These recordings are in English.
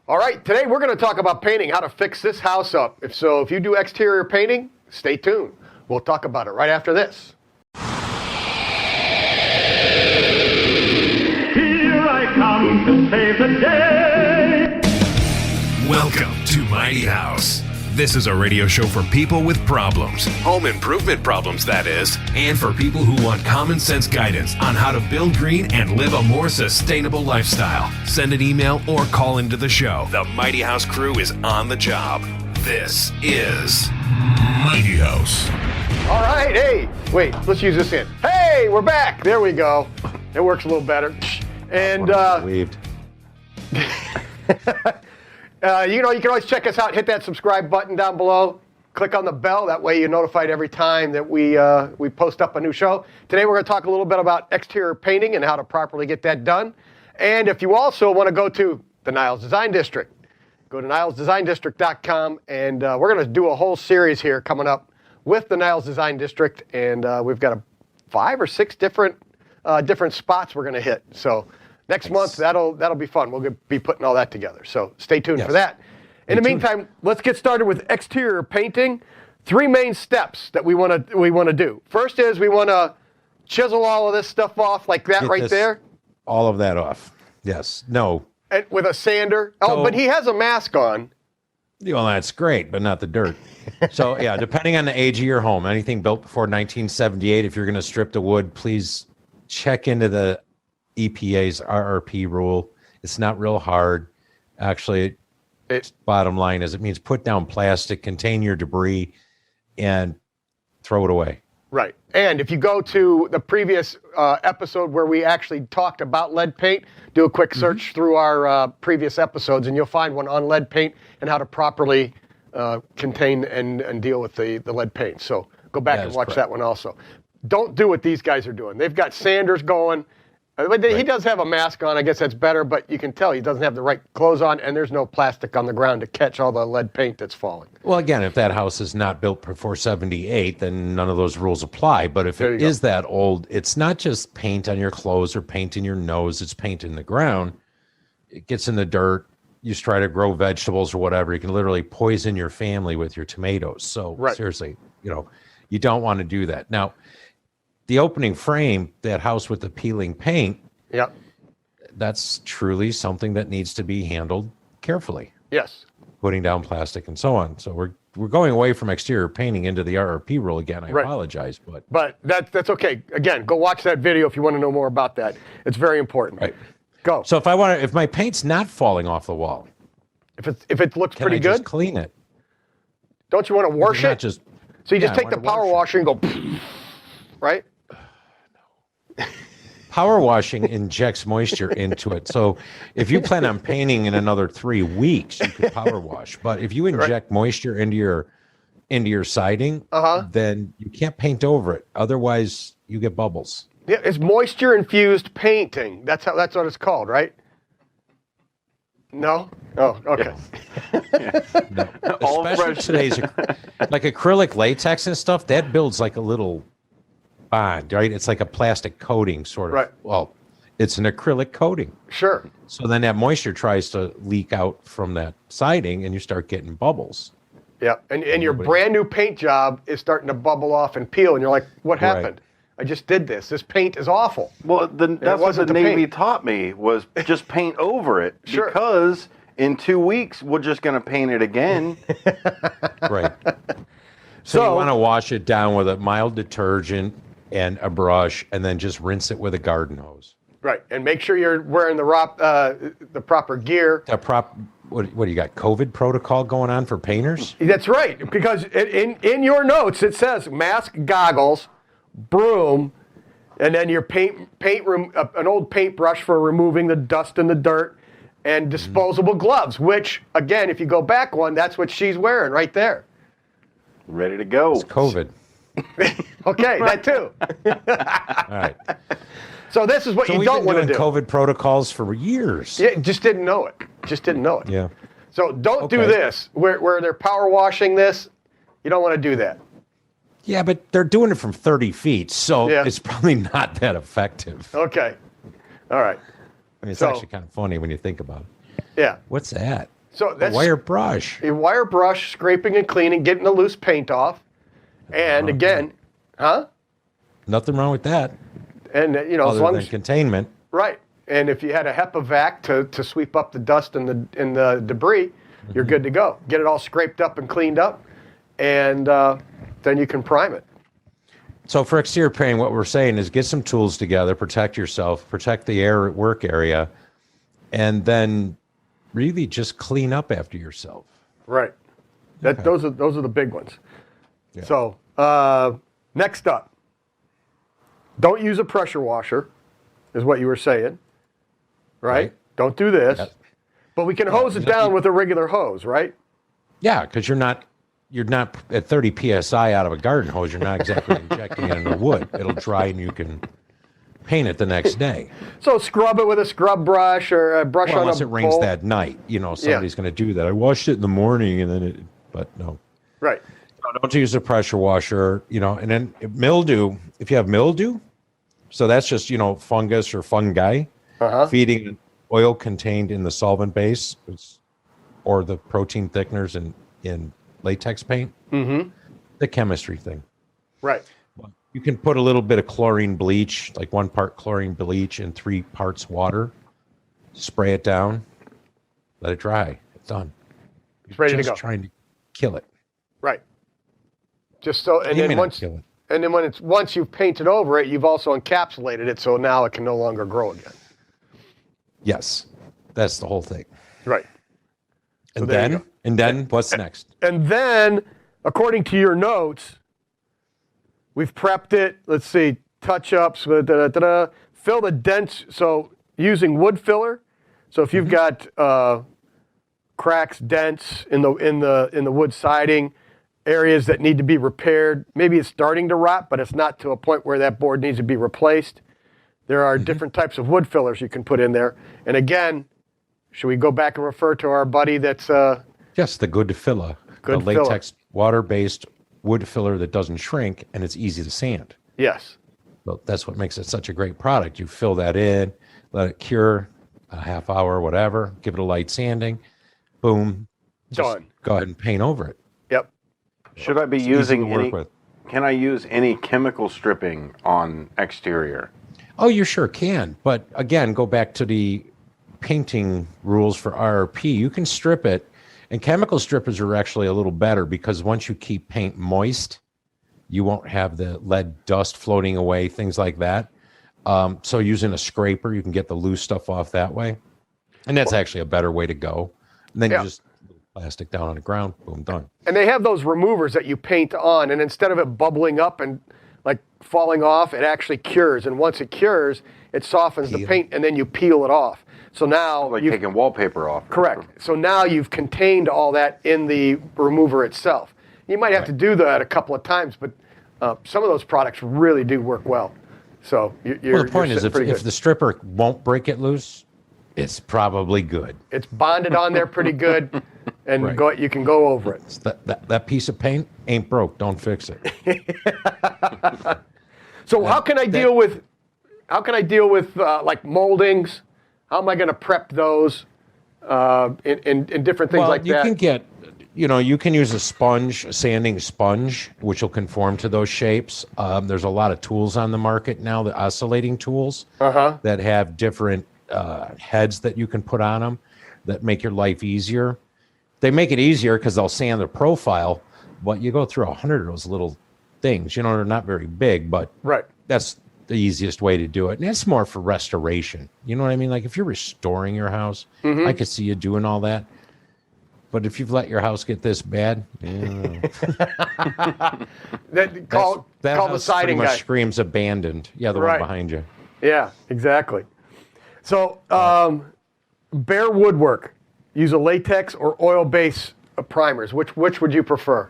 All right, today we're going to talk about painting, how to fix this house up. If you do exterior painting, stay tuned. We'll talk about it right after this. Here I come to save the day. Welcome to Mighty House. This is a radio show for people with problems, home improvement problems, that is, and for people who want common sense guidance on how to build green and live a more sustainable lifestyle. Send an email or call into the show. The Mighty House crew is on the job. This is Mighty House. All right, hey, wait, let's use this in. Hey, we're back. There we go. It works a little better. And Weaved. you can always check us out. Hit that subscribe button down below. Click on the bell. That way you're notified every time that we post up a new show. Today we're going to talk a little bit about exterior painting and how to properly get that done. And if you also want to go to the Niles Design District, go to nilesdesigndistrict.com, and we're going to do a whole series here coming up with the Niles Design District, and we've got 5 or 6 different spots we're going to hit. So next month, that'll be fun. We'll be putting all that together. So stay tuned for that. In the meantime, let's get started with exterior painting. 3 main steps that we want to do. First is we want to chisel all of this stuff off like that there. All of that off. Yes. No. And with a sander. Oh, but he has a mask on. Well, that's great, but not the dirt. So, yeah, depending on the age of your home, anything built before 1978, if you're going to strip the wood, please check into the EPA's RRP rule. It's not real hard. Actually, bottom line is it means put down plastic, contain your debris, and throw it away. Right. And if you go to the previous episode where we actually talked about lead paint, do a quick search through our previous episodes, and you'll find one on lead paint and how to properly contain and deal with the lead paint. So go back and watch that one also. Don't do what these guys are doing. They've got sanders going. He does have a mask on. I guess that's better, but you can tell he doesn't have the right clothes on, and there's no plastic on the ground to catch all the lead paint that's falling. Well, again, if that house is not built before 78, then none of those rules apply. But if it is that old, it's not just paint on your clothes or paint in your nose. It's paint in the ground. It gets in the dirt. You try to grow vegetables or whatever. You can literally poison your family with your tomatoes. So seriously, you don't want to do that. Now, the opening frame, that house with the peeling paint, that's truly something that needs to be handled carefully. Yes. Putting down plastic and so on. So we're going away from exterior painting into the RRP rule again. I apologize, but that's okay. Again, go watch that video if you want to know more about that. It's very important. Right. Go. So if my paint's not falling off the wall, if it looks pretty good, just clean it. Don't you want to wash it? So you just take the power washer and go, right? Power washing injects moisture into it. So if you plan on painting in another 3 weeks, you could power wash. But if you inject moisture into your siding, then you can't paint over it. Otherwise, you get bubbles. Yeah, it's moisture infused painting. That's what it's called, right? No? Oh, okay. No. Especially today's like acrylic latex and stuff, that builds like a little bond, right? It's like a plastic coating sort of. Right. Well, it's an acrylic coating. Sure. So then that moisture tries to leak out from that siding and you start getting bubbles. Yeah. And your brand new paint job is starting to bubble off and peel and you're like, what happened? I just did this. This paint is awful. Well, that's what the Navy taught me was just paint over it because in 2 weeks we're just going to paint it again. Right. So you want to wash it down with a mild detergent and a brush, and then just rinse it with a garden hose. Right, and make sure you're wearing the proper gear. What do you got? COVID protocol going on for painters? That's right, because in your notes it says mask, goggles, broom, and then your an old paintbrush for removing the dust and the dirt, and disposable gloves. Which, again, if you go back one, that's what she's wearing right there. Ready to go. It's COVID. Okay, that too. All right. So this is what you don't want to do. COVID protocols for years. Yeah, just didn't know it. Yeah. So don't do this where they're power washing this. You don't want to do that. Yeah, but they're doing it from 30 feet, so it's probably not that effective. Okay. All right. I mean, it's actually kind of funny when you think about it. Yeah. What's that? So that's a wire brush. A wire brush, scraping and cleaning, getting the loose paint off. And again, Nothing wrong with that. And as other long than as containment. right. And if you had a HEPA vac to sweep up the dust and the debris, you're good to go. Get it all scraped up and cleaned up, and then you can prime it. So for exterior painting, what we're saying is get some tools together, protect yourself, protect the work area, and then really just clean up after yourself. Right. Those are the big ones. Yeah. So next up, don't use a pressure washer, is what you were saying. Right? Don't do this. Yep. But we can hose it down with a regular hose, right? Yeah, because you're not at 30 psi out of a garden hose. You're not exactly injecting it in the wood. It'll dry and you can paint it the next day. So scrub it with a scrub brush or a brush on a unless it rains bowl. that night, somebody's going to do that. I washed it in the morning and then but no. Right. No, don't use a pressure washer, and then mildew, if you have mildew, so that's just, fungus or fungi feeding oil contained in the solvent base or the protein thickeners in latex paint. Mm-hmm. The chemistry thing. Right. You can put a little bit of chlorine bleach, like 1 part chlorine bleach and 3 parts water, spray it down, let it dry. It's done. It's ready to go. Just trying to kill it. Right. Just so, and You then may not once, kill it. and then once you've painted over it, you've also encapsulated it, so now it can no longer grow again. Yes, that's the whole thing. Right. And there you then what's next? And then, according to your notes, we've prepped it. Let's see, touch-ups, fill the dents. So using wood filler. So if you've got cracks, dents in the wood siding, areas that need to be repaired, maybe it's starting to rot, but it's not to a point where that board needs to be replaced. There are different types of wood fillers you can put in there. And again, should we go back and refer to our buddy that's Yes, the good filler. Good the latex water-based wood filler that doesn't shrink and it's easy to sand. Yes. So that's what makes it such a great product. You fill that in, let it cure a half hour, whatever, give it a light sanding, boom, Done. Go ahead and paint over it. Yep. Should I be It's using easy to work any? with. Can I use any chemical stripping on exterior? Oh, you sure can. But again, go back to the painting rules for RRP. You can strip it, and chemical strippers are actually a little better because once you keep paint moist, you won't have the lead dust floating away, things like that. So using a scraper, you can get the loose stuff off that way. And that's actually a better way to go. And then you just plastic down on the ground, boom, done. And they have those removers that you paint on, and instead of it bubbling up and like falling off, it actually cures. And once it cures, it softens the paint, and then you peel it off. So now Like you've taking wallpaper off. correct. So now you've contained all that in the remover itself. You might have to do that a couple of times, but some of those products really do work well. So Well, the point is, pretty if good. the stripper won't break it loose, it's probably good. It's bonded on there pretty good, and Right. you can go over it. It's that piece of paint ain't broke. Don't fix it. So how can I deal with like moldings? How am I going to prep those in different things like you that? can get, you can use a sponge, a sanding sponge, which will conform to those shapes. There's a lot of tools on the market now, the oscillating tools that have different heads that you can put on them that make your life easier. They make it easier because they'll sand the profile, but you go through 100 of those little things. They're not very big, but Right. that's the easiest way to do it. And it's more for restoration. You know what I mean? Like if you're restoring your house, I could see you doing all that. But if you've let your house get this bad, Call that the house siding pretty much guy. screams abandoned. Yeah, the Right. one behind you. Yeah, exactly. So bare woodwork, use a latex or oil-based primers. Which would you prefer?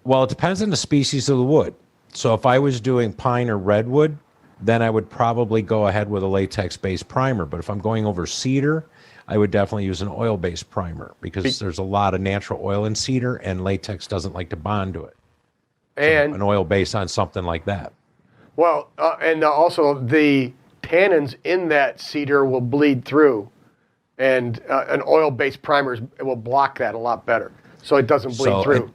Well, it depends on the species of the wood. So if I was doing pine or redwood, then I would probably go ahead with a latex-based primer. But if I'm going over cedar, I would definitely use an oil-based primer because there's a lot of natural oil in cedar, and latex doesn't like to bond to it. And An oil base on something like that. well, and also the tannins in that cedar will bleed through and an oil-based primer will block that a lot better, so it doesn't bleed through.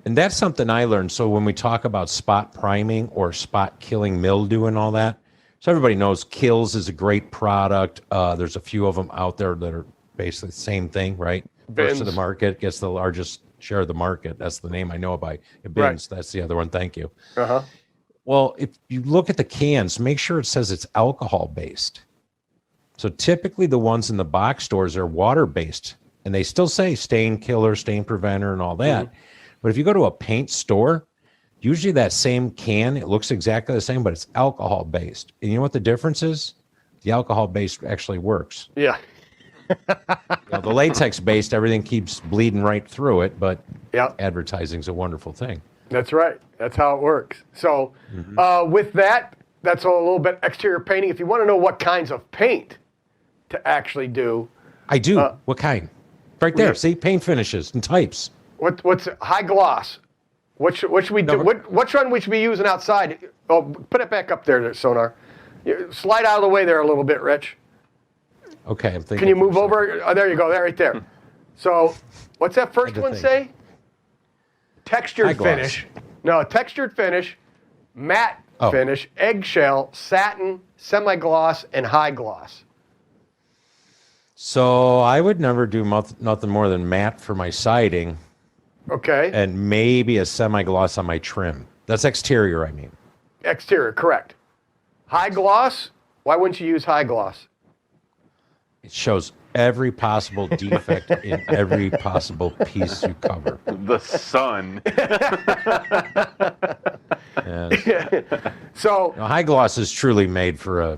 And that's something I learned. So when we talk about spot priming or spot killing mildew and all that, so everybody knows Kills is a great product. There's a few of them out there that are basically the same thing, right? First of the market, gets the largest share of the market. That's the name I know by Bins. Right. That's the other one. Thank you. Uh-huh. Well, if you look at the cans, make sure it says it's alcohol-based. So typically the ones in the box stores are water-based, and they still say stain killer, stain preventer, and all that. Mm-hmm. But if you go to a paint store, usually that same can, it looks exactly the same, but it's alcohol-based. And you know what the difference is? The alcohol-based actually works. Yeah. The latex-based, everything keeps bleeding right through it, but advertising's a wonderful thing. That's right. That's how it works. So with that, that's a little bit exterior painting. If you want to know what kinds of paint to actually do. I do. What kind? Right there. See, paint finishes and types. What's high gloss? What should we do? Which one we should be using outside? Oh, put it back up there, Sonar. Slide out of the way there a little bit, Rich. Okay, I'm thinking. Can you move over? Oh, there you go. There, right there. So, what's that first one say? Textured finish. No, textured finish, matte finish, eggshell, satin, semi-gloss, and high gloss. So I would never do nothing more than matte for my siding. Okay. And maybe a semi-gloss on my trim. That's exterior, I mean. Exterior, correct. High gloss, why wouldn't you use high gloss? It shows every possible defect in every possible piece you cover. The sun. So high gloss is truly made for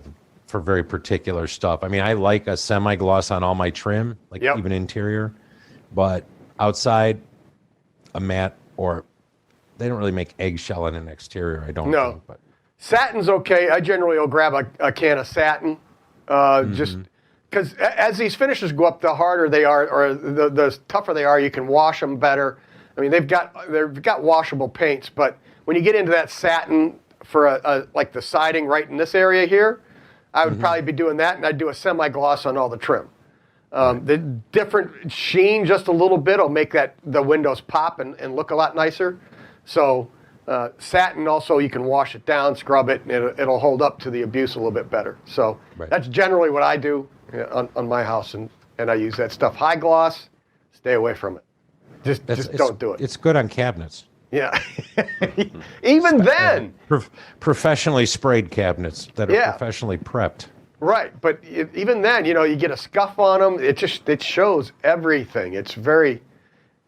very particular stuff. I mean, I like a semi-gloss on all my trim, like even interior, but outside, a matte, or they don't really make eggshell in an exterior, I don't think. But satin's okay. I generally will grab a can of satin, just because as these finishes go up, the harder they are, or the tougher they are. You can wash them better. I mean, they've got washable paints, but when you get into that satin for like the siding right in this area here, I would probably be doing that, and I'd do a semi-gloss on all the trim. The different sheen just a little bit will make the windows pop and look a lot nicer. So satin also, you can wash it down, scrub it, and it'll hold up to the abuse a little bit better. So that's generally what I do on my house, and I use that stuff. High gloss, stay away from it. Just don't do it. It's good on cabinets. Yeah. Even then. Professionally sprayed cabinets that are professionally prepped. Right, but even then, you get a scuff on them. It shows everything. It's very.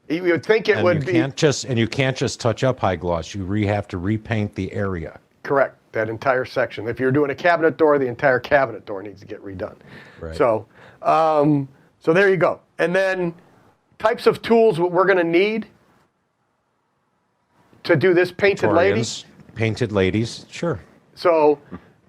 You would think it would be. You can't just touch up high gloss. You have to repaint the area. Correct. That entire section. If you're doing a cabinet door, the entire cabinet door needs to get redone. Right. So, so there you go. And then, types of tools we're going to need to do this painted ladies. Painted ladies, sure. So.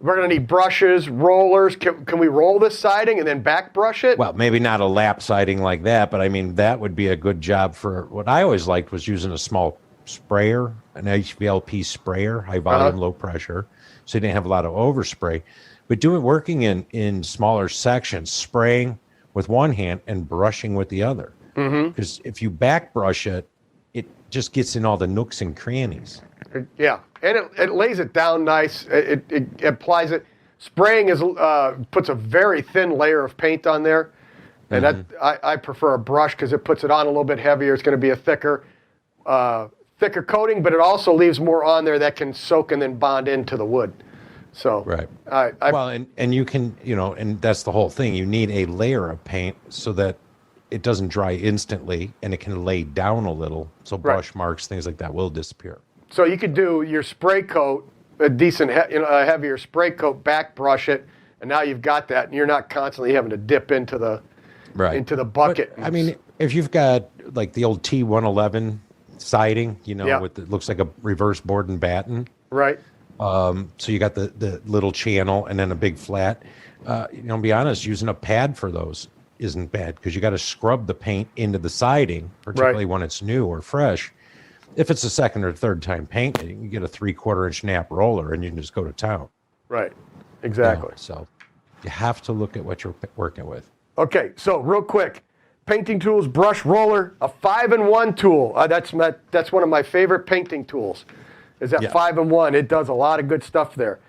We're going to need brushes, rollers. Can we roll this siding and then back brush it? Well, maybe not a lap siding like that, but I mean, that would be a good job for what I always liked was using a small sprayer, an HVLP sprayer, high volume, low pressure. So you didn't have a lot of overspray. But working in smaller sections, spraying with one hand and brushing with the other. Because if you back brush it, it just gets in all the nooks and crannies. Yeah, and it lays it down nice. It applies it. Spraying puts a very thin layer of paint on there, and I prefer a brush because it puts it on a little bit heavier. It's going to be a thicker coating, but it also leaves more on there that can soak and then bond into the wood. So and you can and that's the whole thing. You need a layer of paint so that it doesn't dry instantly and it can lay down a little, so brush marks, things like that will disappear. So you could do your spray coat, a decent, heavier spray coat, back brush it, and now you've got that, and you're not constantly having to dip into the bucket. But, I mean, if you've got like the old T111 siding, with it looks like a reverse board and batten. Right. So you got the little channel and then a big flat. Be honest, using a pad for those isn't bad because you got to scrub the paint into the siding, particularly when it's new or fresh. If it's a second or third time painting, you can get a 3/4 inch nap roller and you can just go to town. Right, exactly. So you have to look at what you're working with. Okay, so real quick, painting tools, brush roller, a 5-in-1 tool. That's one of my favorite painting tools. Is that 5-in-1? It does a lot of good stuff there.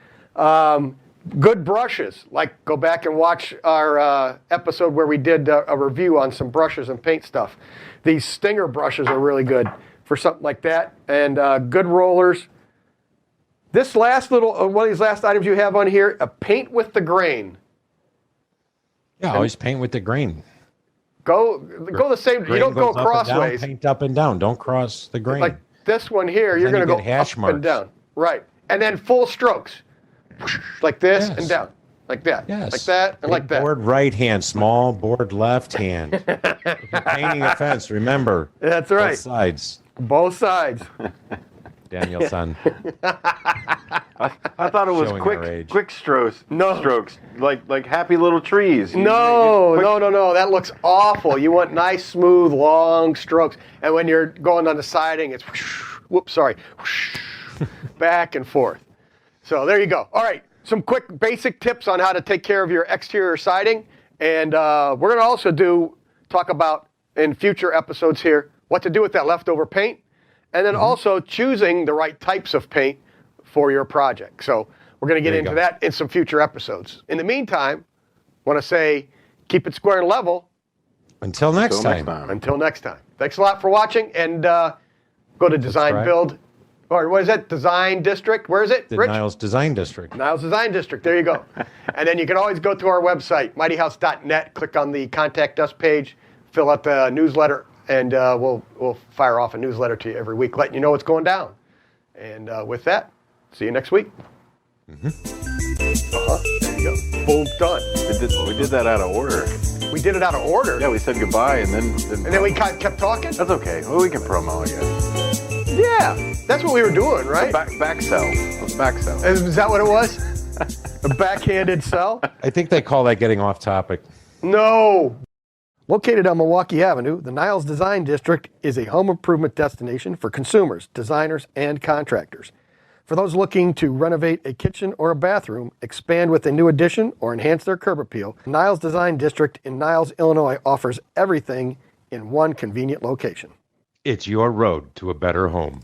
Good brushes, like go back and watch our episode where we did a review on some brushes and paint stuff. These Stinger brushes are really good for something like that, and good rollers. This last little, one of these last items you have on here, a paint with the grain. Yeah, always paint with the grain. Go the same. Grain you don't go goes up and crossways. down, paint up and down. Don't cross the grain. Like this one here, you're going to go hash up marks. and down. Right. And then full strokes. Like this and down. Like that. Yes. Like that and like that. Board right hand, small board left hand. If you're painting a fence, remember. That's right. Both sides. Both sides. Daniel-san. I thought it was Showing our age. quick strokes. No. Strokes. Like happy little trees. No. That looks awful. You want nice, smooth, long strokes. And when you're going on the siding, it's back and forth. So there you go. All right. Some quick basic tips on how to take care of your exterior siding. And we're going to also talk about in future episodes here what to do with that leftover paint. And then also choosing the right types of paint for your project. So we're going to get into that in some future episodes. In the meantime, I want to say keep it square and level. Until next time. Until next time. Thanks a lot for watching. And go to Design Build. Or what is that? Design District? Where is it, The Rich? Niles Design District. Niles Design District. There you go. And then you can always go to our website, mightyhouse.net, click on the Contact Us page, fill out the newsletter, and we'll fire off a newsletter to you every week, letting you know what's going down. And with that, see you next week. There you go. Boom, done. We did that out of order. We did it out of order. Yeah, we said goodbye and then. And then we kept talking? That's okay. Well, we can promo again. Yeah, that's what we were doing, right? Back sell. Back sell. Is that what it was? A backhanded sell? I think they call that getting off topic. No. Located on Milwaukee Avenue, the Niles Design District is a home improvement destination for consumers, designers, and contractors. For those looking to renovate a kitchen or a bathroom, expand with a new addition, or enhance their curb appeal, Niles Design District in Niles, Illinois offers everything in one convenient location. It's your road to a better home.